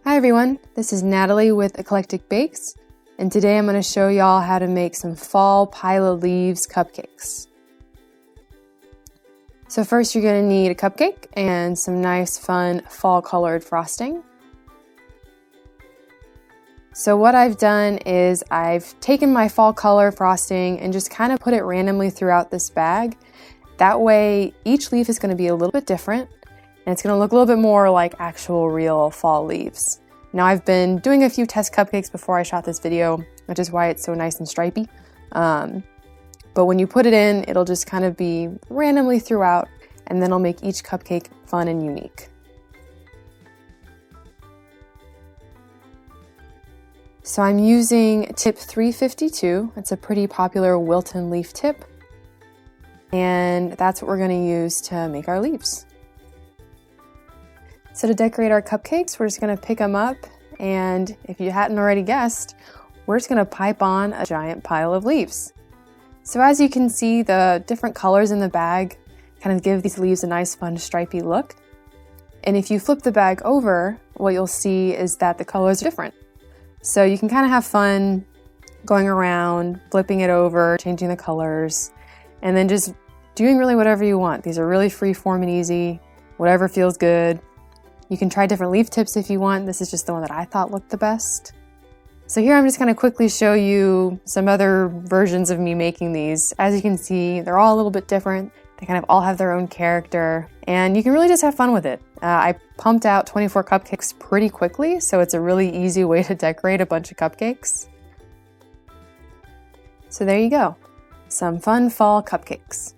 Hi everyone, this is Natalie with Eclectic Bakes, and today I'm going to show y'all how to make some fall pile of leaves cupcakes. So first you're going to need a cupcake and some nice fun fall colored frosting. So what I've done is I've taken my fall color frosting and just kind of put it randomly throughout this bag. That way each leaf is going to be a little bit different. And it's going to look a little bit more like actual real fall leaves. Now I've been doing a few test cupcakes before I shot this video, which is why it's so nice and stripy. But when you put it in, it'll just kind of be randomly throughout, and then it'll make each cupcake fun and unique. So I'm using tip 352. It's a pretty popular Wilton leaf tip. And that's what we're going to use to make our leaves. So to decorate our cupcakes, we're just going to pick them up, and if you hadn't already guessed, we're just going to pipe on a giant pile of leaves. So as you can see, the different colors in the bag kind of give these leaves a nice fun stripy look. And if you flip the bag over, what you'll see is that the colors are different. So you can kind of have fun going around, flipping it over, changing the colors, and then just doing really whatever you want. These are really free form and easy, whatever feels good. You can try different leaf tips if you want. This is just the one that I thought looked the best. So here I'm just going to quickly show you some other versions of me making these. As you can see, they're all a little bit different. They kind of all have their own character, and you can really just have fun with it. I pumped out 24 cupcakes pretty quickly, so it's a really easy way to decorate a bunch of cupcakes. So there you go, some fun fall cupcakes.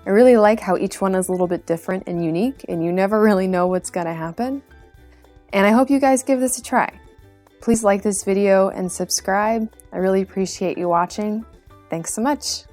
I really like how each one is a little bit different and unique, and you never really know what's going to happen. And I hope you guys give this a try. Please like this video and subscribe. I really appreciate you watching. Thanks so much.